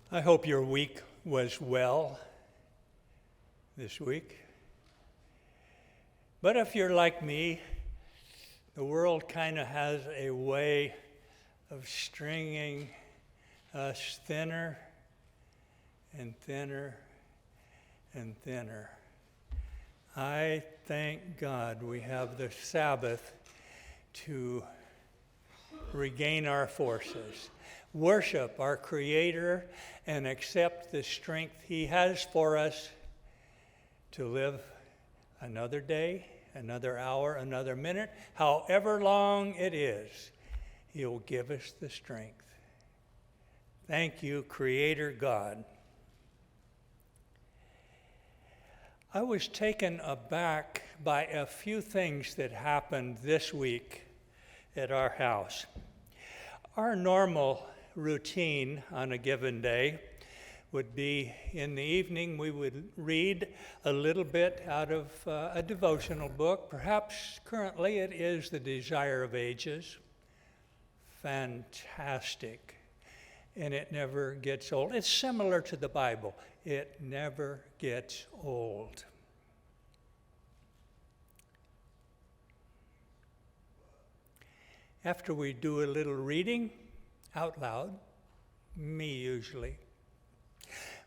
I hope your week was well this week. But if you're like me, the world kind of has a way of stringing us thinner and thinner and thinner. I thank God we have the Sabbath to regain our forces, worship our Creator, and accept the strength He has for us to live another day, another hour, another minute, however long it is. He'll give us the strength. Thank you, Creator God. I was taken aback by a few things that happened this week at our house. Our normal routine on a given day would be in the evening we would read a little bit out of a devotional book. Perhaps currently it is The Desire of Ages. Fantastic. And it never gets old. It's similar to the Bible. It never gets old. After we do a little reading out loud, me usually,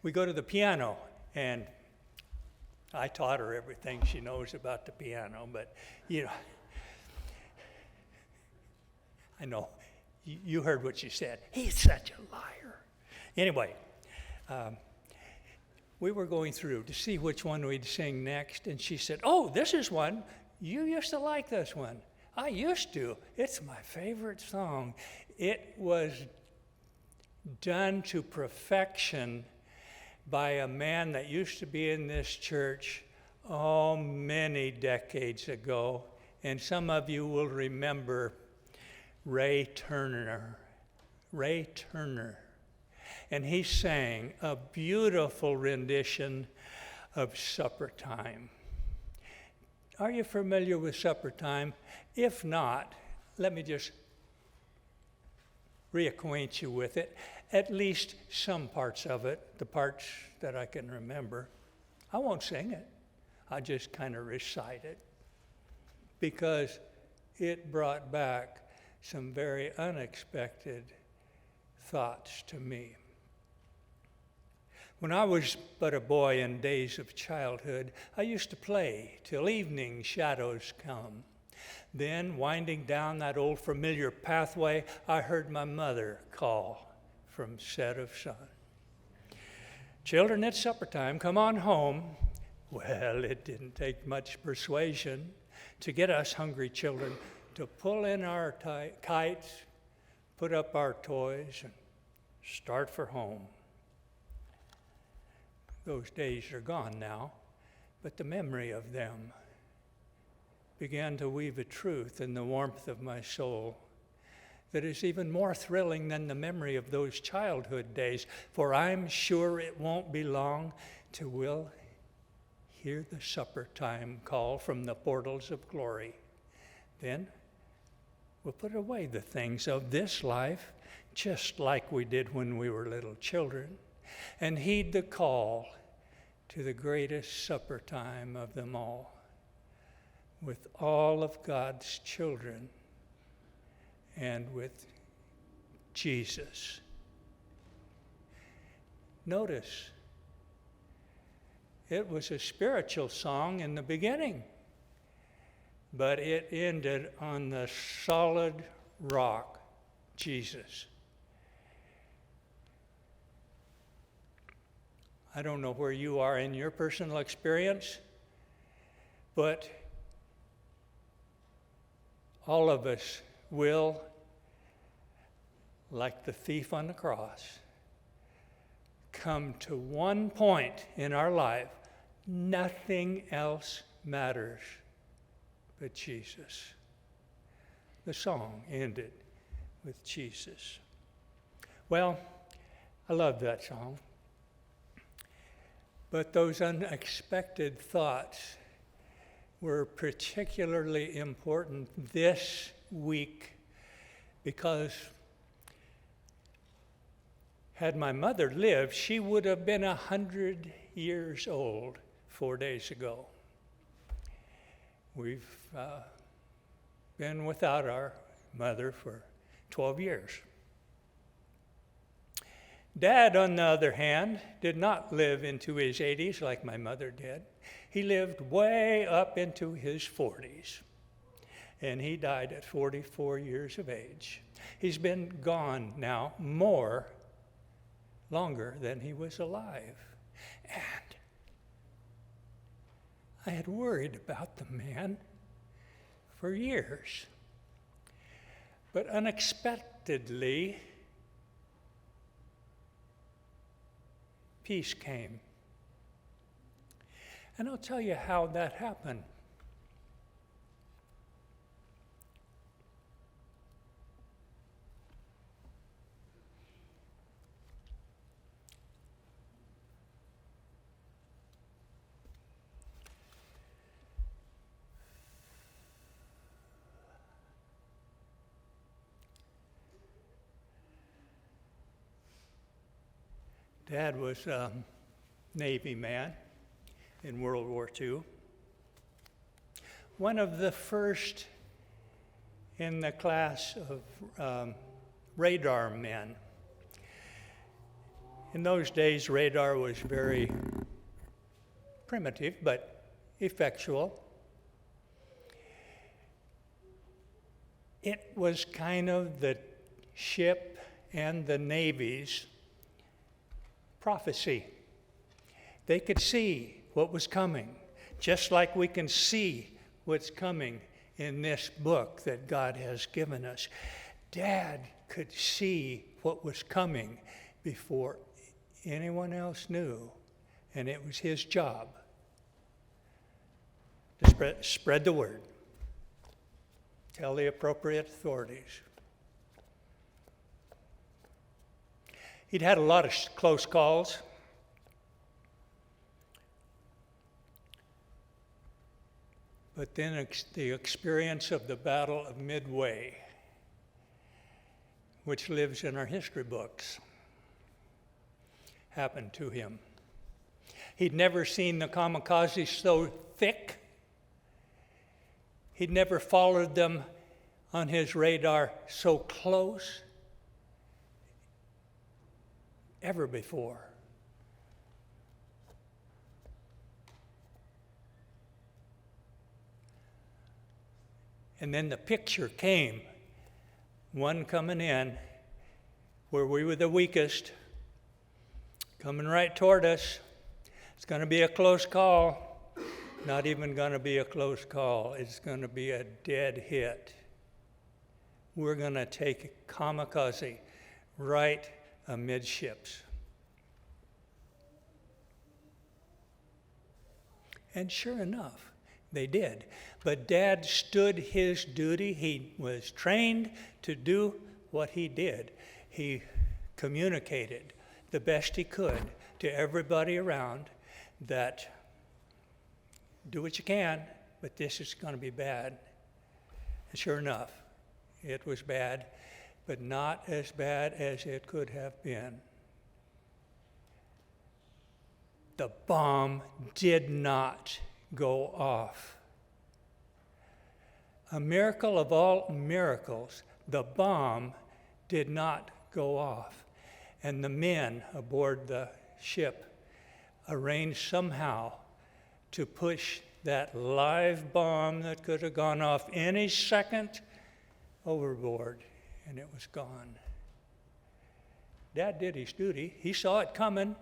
we go to the piano, and I taught her everything she knows about the piano, but I know. You heard what she said. He's such a liar. Anyway, we were going through to see which one we'd sing next, and she said, "Oh, this is one. You used to like this one." I used to. It's my favorite song. It was done to perfection by a man that used to be in this church, many decades ago. And some of you will remember Ray Turner. And he sang a beautiful rendition of Supper Time. Are you familiar with Supper Time? If not, let me just reacquaint you with it, at least some parts of it, the parts that I can remember. I won't sing it. I just kind of recite it because it brought back some very unexpected thoughts to me. When I was but a boy in days of childhood, I used to play till evening shadows come. Then, winding down that old familiar pathway, I heard my mother call from set of sun. "Children, it's supper time. Come on home." Well, it didn't take much persuasion to get us hungry children to pull in our kites, put up our toys, and start for home. Those days are gone now, but the memory of them began to weave a truth in the warmth of my soul that is even more thrilling than the memory of those childhood days, for I'm sure it won't be long till we'll hear the supper time call from the portals of glory. Then we'll put away the things of this life, just like we did when we were little children, and heed the call to the greatest supper time of them all, with all of God's children and with Jesus. Notice, it was a spiritual song in the beginning, but it ended on the solid rock, Jesus. I don't know where you are in your personal experience, but all of us will, like the thief on the cross, come to one point in our life, nothing else matters but Jesus. The song ended with Jesus. Well, I love that song. But those unexpected thoughts were particularly important this week because Had my mother lived, she would have been 100 years old 4 days ago. We've been without our mother for 12 years. Dad, on the other hand, did not live into his 80s like my mother did. He lived way up into his 40s, and he died at 44 years of age. He's been gone now longer than he was alive. And I had worried about the man for years. But unexpectedly, peace came. And I'll tell you how that happened. Dad was a Navy man in World War II. One of the first in the class of radar men. In those days, radar was very primitive but effectual. It was kind of the ship and the Navy's prophecy. They could see what was coming, just like we can see what's coming in this book that God has given us. Dad could see what was coming before anyone else knew, and it was his job to spread the word, tell the appropriate authorities. He'd had a lot of close calls. But then the experience of the Battle of Midway, which lives in our history books, happened to him. He'd never seen the kamikazes so thick. He'd never followed them on his radar so close ever before. And then the picture came, one coming in where we were the weakest, coming right toward us. It's going to be a close call. Not even going to be a close call. It's going to be a dead hit. We're going to take a kamikaze right amidships. And sure enough, they did. But Dad stood his duty. He was trained to do what he did. He communicated the best he could to everybody around that do what you can, but this is going to be bad. And sure enough, it was bad, but not as bad as it could have been. The bomb did not go off. A miracle of all miracles, the bomb did not go off. And the men aboard the ship arranged somehow to push that live bomb that could have gone off any second overboard, and it was gone. Dad did his duty. He saw it coming.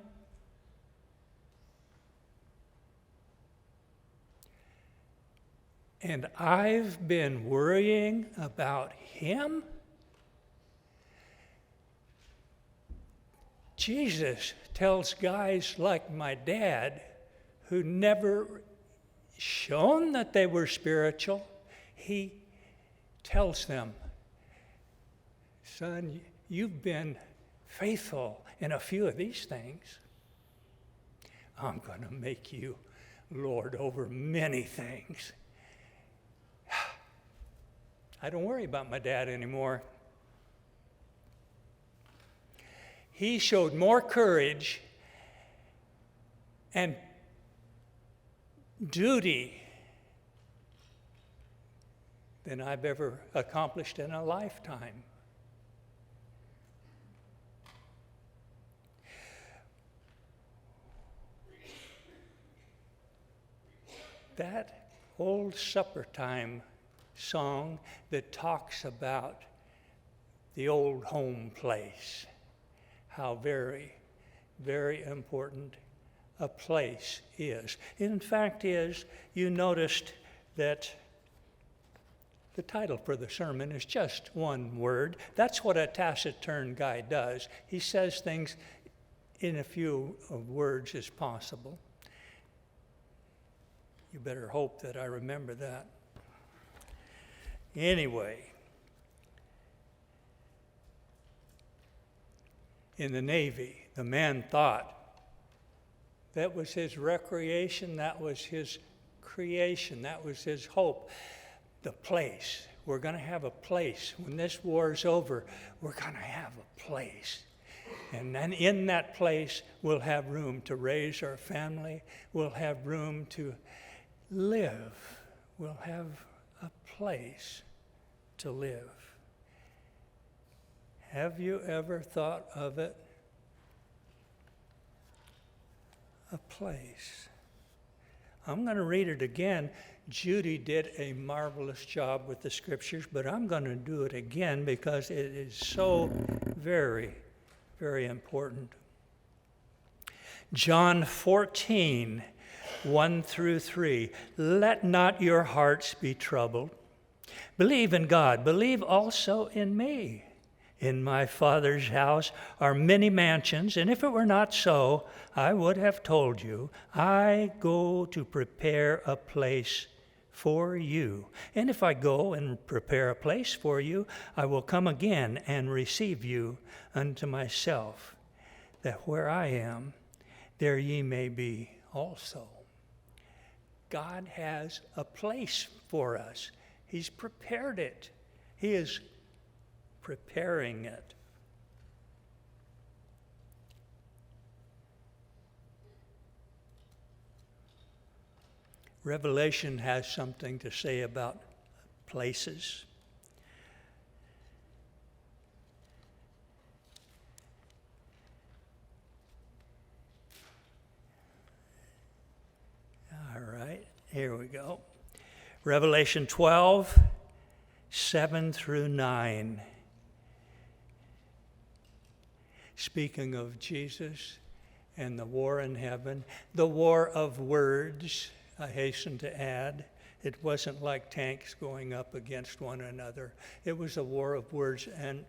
And I've been worrying about him? Jesus tells guys like my dad who never shown that they were spiritual, he tells them, son, you've been faithful in a few of these things. I'm going to make you Lord over many things. I don't worry about my dad anymore. he showed more courage and duty than I've ever accomplished in a lifetime. That old supper time song that talks about the old home place, how very, very important a place is. In fact you noticed that the title for the sermon is just one word. That's what a taciturn guy does. He says things in as few words as possible. You better hope that I remember that. Anyway, in the Navy, the man thought that was his recreation, that was his creation, that was his hope. The place. We're going to have a place. When this war's over, we're going to have a place. And then in that place, we'll have room to raise our family. We'll have room to live. We'll have a place to live. Have you ever thought of it? A place. I'm going to read it again. Judy did a marvelous job with the scriptures, but I'm going to do it again because it is so very, very important. John 14, 1 through 3. Let not your hearts be troubled. Believe in God. Believe also in me. In my Father's house are many mansions, and if it were not so, I would have told you. I go to prepare a place for you. And if I go and prepare a place for you, I will come again and receive you unto myself, that where I am, there ye may be also. God has a place for us. He's prepared it. He is preparing it. Revelation has something to say about places. All right, here we go. Revelation 12, 7 through 9. Speaking of Jesus and the war in heaven, the war of words, I hasten to add. It wasn't like tanks going up against one another. It was a war of words and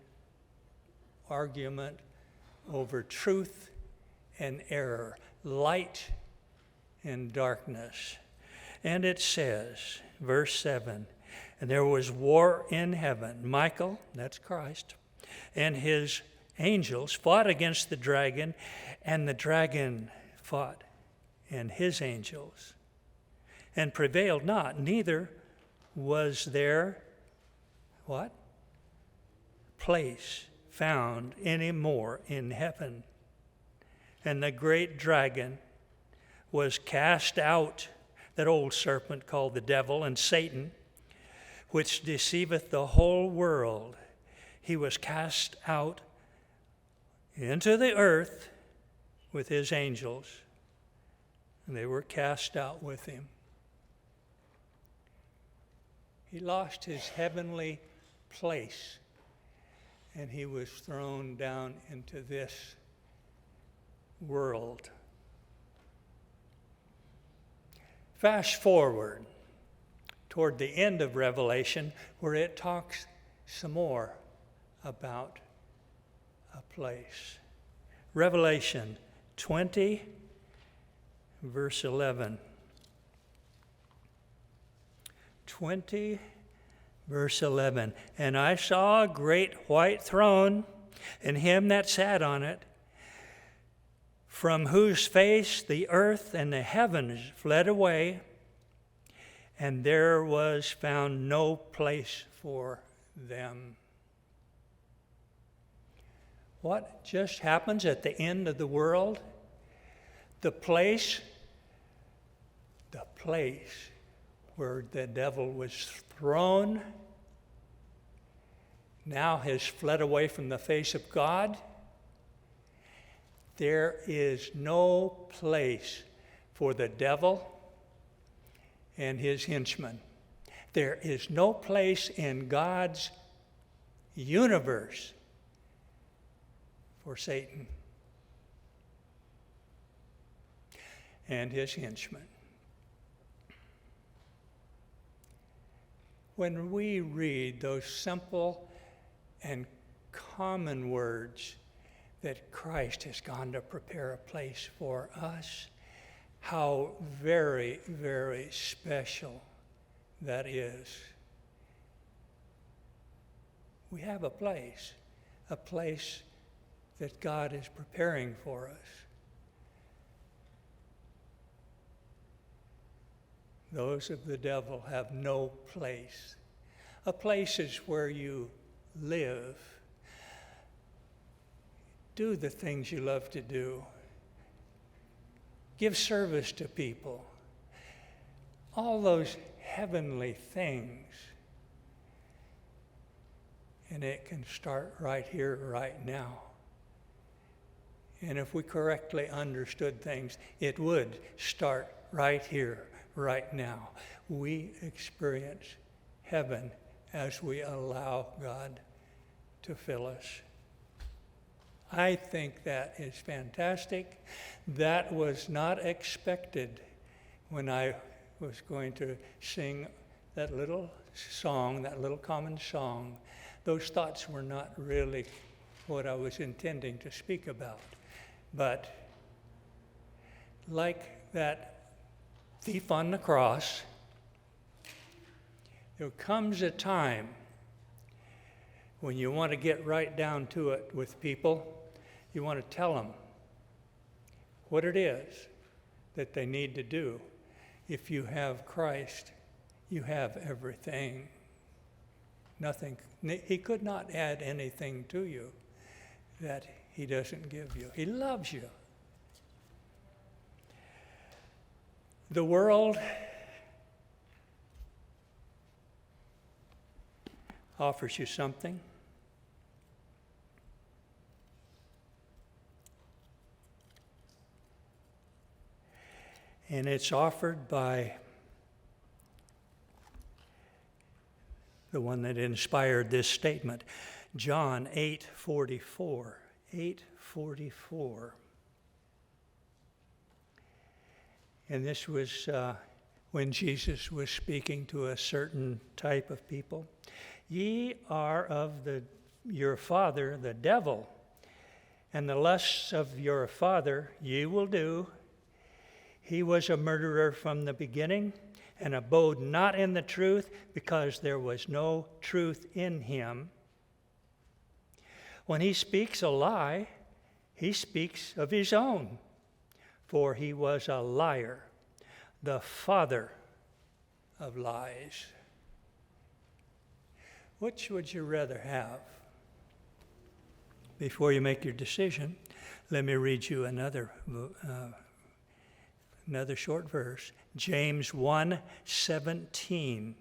argument over truth and error, light and darkness. And it says, verse 7, and there was war in heaven. Michael, that's Christ, and his angels fought against the dragon, and the dragon fought and his angels, and prevailed not, neither was there, what? Place found any more in heaven. And the great dragon was cast out, that old serpent called the devil and Satan, which deceiveth the whole world. He was cast out into the earth with his angels, and they were cast out with him. He lost his heavenly place, and he was thrown down into this world. Fast forward toward the end of Revelation, where it talks some more about a place. Revelation 20, verse 11. 20, verse 11. And I saw a great white throne, and him that sat on it, from whose face the earth and the heavens fled away, and there was found no place for them. what just happens at the end of the world? The place where the devil was thrown now has fled away from the face of God. There is no place for the devil and his henchmen. There is no place in God's universe for Satan and his henchmen. When we read those simple and common words that Christ has gone to prepare a place for us, how very, very special that is. We have a place that God is preparing for us. Those of the devil have no place. A place is where you live, do the things you love to do, give service to people, all those heavenly things. And it can start right here, right now. And if we correctly understood things, it would start right here, right now. We experience heaven as we allow God to fill us. I think that is fantastic. That was not expected when I was going to sing that little song, that little common song. Those thoughts were not really what I was intending to speak about. But like that thief on the cross, there comes a time when you want to get right down to it with people. You want to tell them what it is that they need to do. If you have Christ, you have everything. Nothing. He could not add anything to you that he doesn't give you. He loves you. The world offers you something. And it's offered by the one that inspired this statement, John 8:44. 8:44. And this was when Jesus was speaking to a certain type of people. Ye are of your father, the devil, and the lusts of your father ye will do. He was a murderer from the beginning, and abode not in the truth, because there was no truth in him. When he speaks a lie, he speaks of his own, for he was a liar, the father of lies. Which would you rather have? Before you make your decision, let me read you another short verse. James 1:17.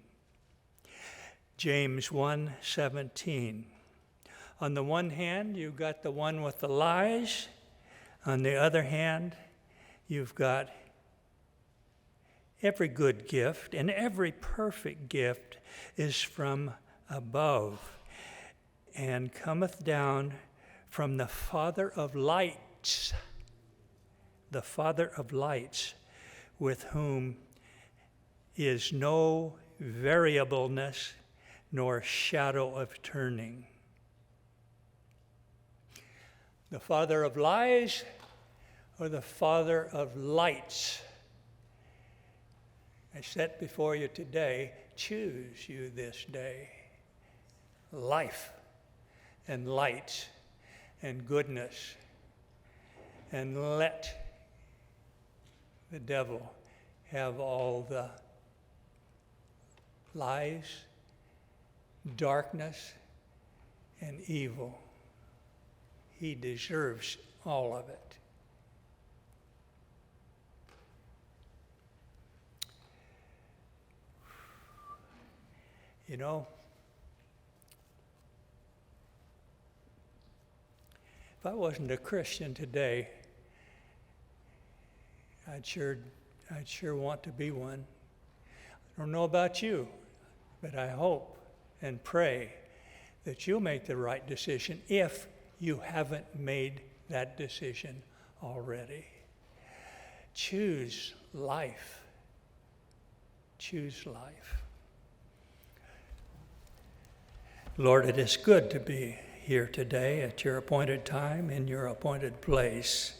James 1:17. On the one hand, you've got the one with the lies. On the other hand, you've got every good gift, and every perfect gift is from above, and cometh down from the Father of lights, the Father of lights, with whom is no variableness nor shadow of turning. The Father of lies or the Father of lights? I set before you today, choose you this day life and light and goodness, and let the devil have all the lies, darkness, and evil. He deserves all of it. You know, if I wasn't a Christian today, I'd sure want to be one. I don't know about you, but I hope and pray that you'll make the right decision if you haven't made that decision already. Choose life. Choose life. Lord, it is good to be here today at your appointed time, in your appointed place.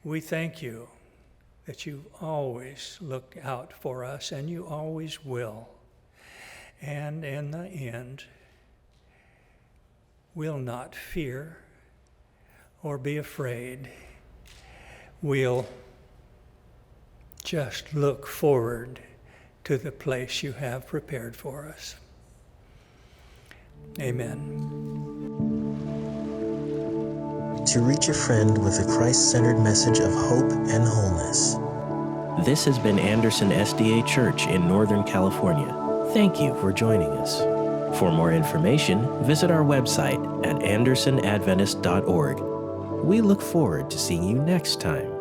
We thank you that you always look out for us, and you always will. And in the end, we'll not fear or be afraid. We'll just look forward to the place you have prepared for us. Amen. To reach a friend with a Christ-centered message of hope and wholeness. This has been Anderson SDA Church in Northern California. Thank you for joining us. For more information, visit our website at andersonadventist.org. We look forward to seeing you next time.